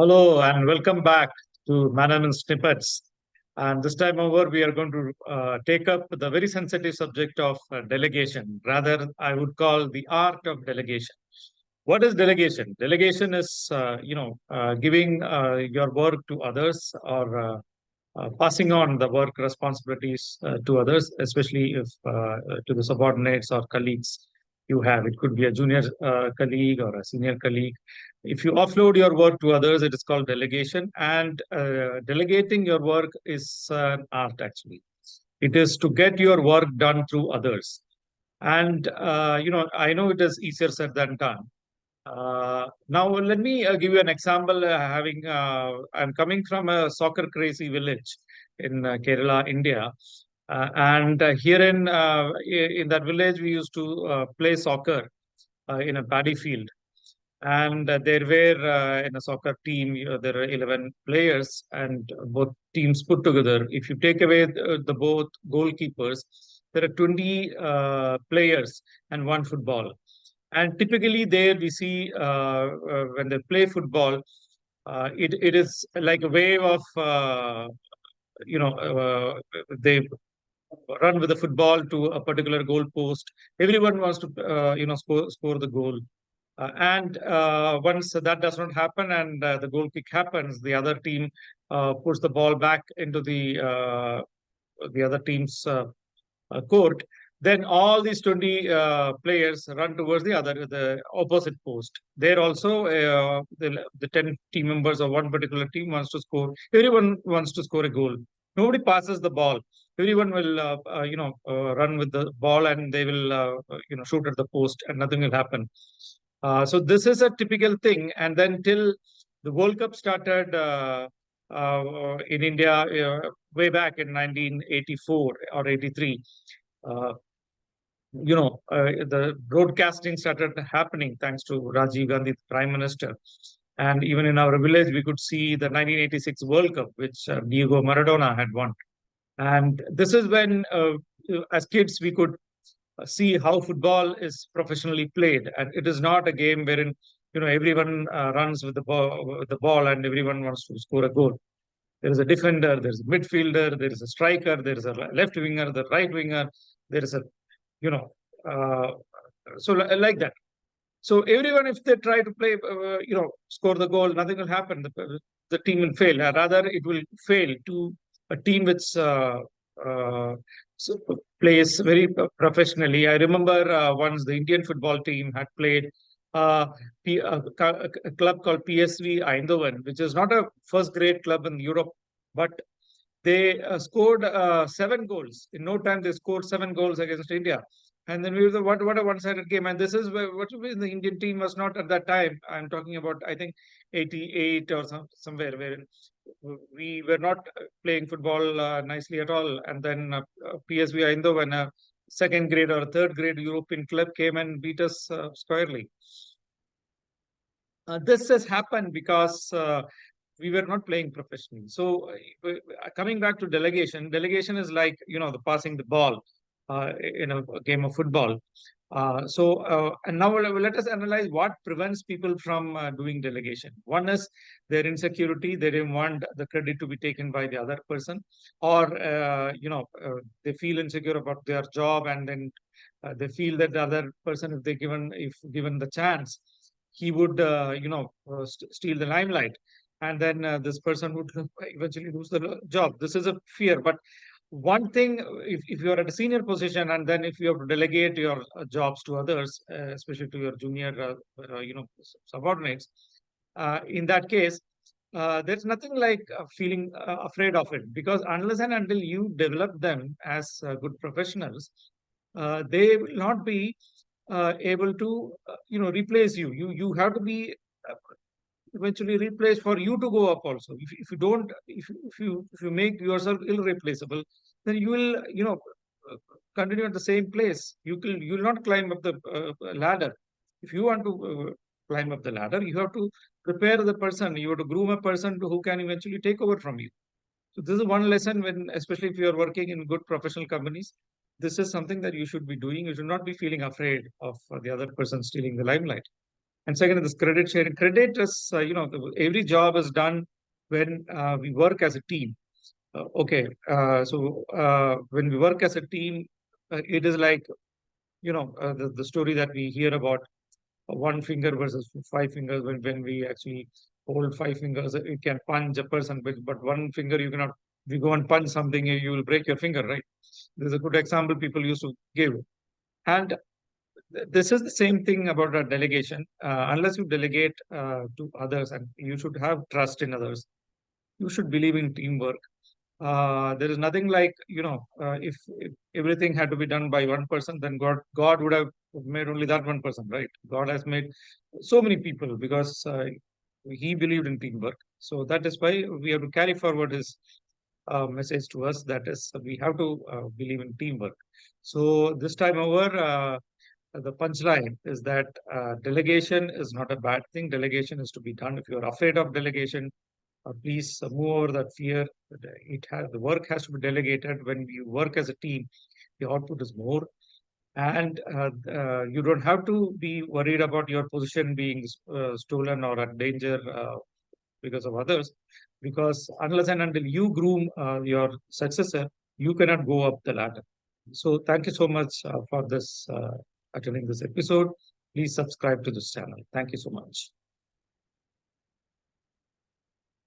Hello and welcome back to Manan and Snippets. And this time over, we are going to take up the very sensitive subject of delegation. Rather, I would call the art of delegation. What is delegation? Delegation is, giving your work to others or passing on the work responsibilities to others, especially if to the subordinates or colleagues you have. It could be a junior colleague or a senior colleague. If you offload your work to others, it is called delegation. And delegating your work is an art, actually. It is to get your work done through others. And, I know it is easier said than done. Now, let me give you an example. I'm coming from a soccer crazy village in Kerala, India, and here in that village we used to play soccer in a paddy field, and there were in a soccer team there are 11 players, and both teams put together. If you take away the both goalkeepers, there are 20 players and one football. And typically, there we see when they play football, it is like a wave of they run with the football to a particular goal post. Everyone wants to score the goal. And once that does not happen and the goal kick happens, the other team puts the ball back into the other team's court. Then all these 20 players run towards the opposite post. There also, the 10 team members of one particular team wants to score. Everyone wants to score a goal. Nobody passes the ball. Everyone will, run with the ball and they will, shoot at the post and nothing will happen. So this is a typical thing. And then till the World Cup started in India way back in 1984 or 83, uh, the broadcasting started happening thanks to Rajiv Gandhi, the Prime Minister. And even in our village, we could see the 1986 World Cup, which Diego Maradona had won. And this is when, as kids, we could see how football is professionally played, and it is not a game wherein everyone runs with the ball and everyone wants to score a goal. There is a defender, there is a midfielder, there is a striker, there is a left winger, the right winger, there is a you know uh, like that. So everyone, if they try to play, score the goal, nothing will happen. The team will fail. Rather, it will fail to a team which so plays very professionally. I remember once the Indian football team had played uh, a club called PSV Eindhoven, which is not a first-grade club in Europe, but they scored 7 goals. In no time, they scored 7 goals against India. And then we were what a one-sided game. And this is what the Indian team was not at that time. I'm talking about, I think, 88 or somewhere where we were not playing football nicely at all. And then PSV Eindhoven, a second grade or third grade European club, came and beat us squarely. This has happened because we were not playing professionally. So coming back to delegation is like the passing the ball in a game of football. And now let us analyze what prevents people from doing delegation. One is their insecurity; they don't want the credit to be taken by the other person, or they feel insecure about their job, and then they feel that the other person, if given the chance, he would steal the limelight, and then this person would eventually lose the job. This is a fear. But one thing, if you're at a senior position and then if you have to delegate your jobs to others, especially to your junior subordinates, in that case, there's nothing like feeling afraid of it, because unless and until you develop them as good professionals, they will not be able to replace you. You have to be uh, eventually replaced for you to go up also. If you don't, if you make yourself irreplaceable, then you will continue at the same place. You will not climb up the ladder. If you want to climb up the ladder, you have to prepare the person. You have to groom a person who can eventually take over from you. So this is one lesson, when especially if you are working in good professional companies, this is something that you should be doing. You should not be feeling afraid of the other person stealing the limelight. And second is credit sharing. Credit is, every job is done when we work as a team. Okay. When we work as a team, it is like, the story that we hear about one finger versus five fingers. When we actually hold five fingers, you can punch a person, but one finger you cannot. If you go and punch something, you will break your finger, right? This is a good example people used to give. And this is the same thing about a delegation. Unless you delegate to others, and you should have trust in others, you should believe in teamwork. There is nothing like, if everything had to be done by one person, then God would have made only that one person, right? God has made so many people because he believed in teamwork. So that is why we have to carry forward his message to us. That is, we have to believe in teamwork. So this time over, the punchline is that delegation is not a bad thing. Delegation is to be done. If you are afraid of delegation, please move over that fear. The work has to be delegated. When you work as a team, the output is more, and you don't have to be worried about your position being stolen or at danger because of others. Because unless and until you groom your successor, you cannot go up the ladder. So thank you so much for this attending this episode. Please subscribe to this channel. Thank you so much.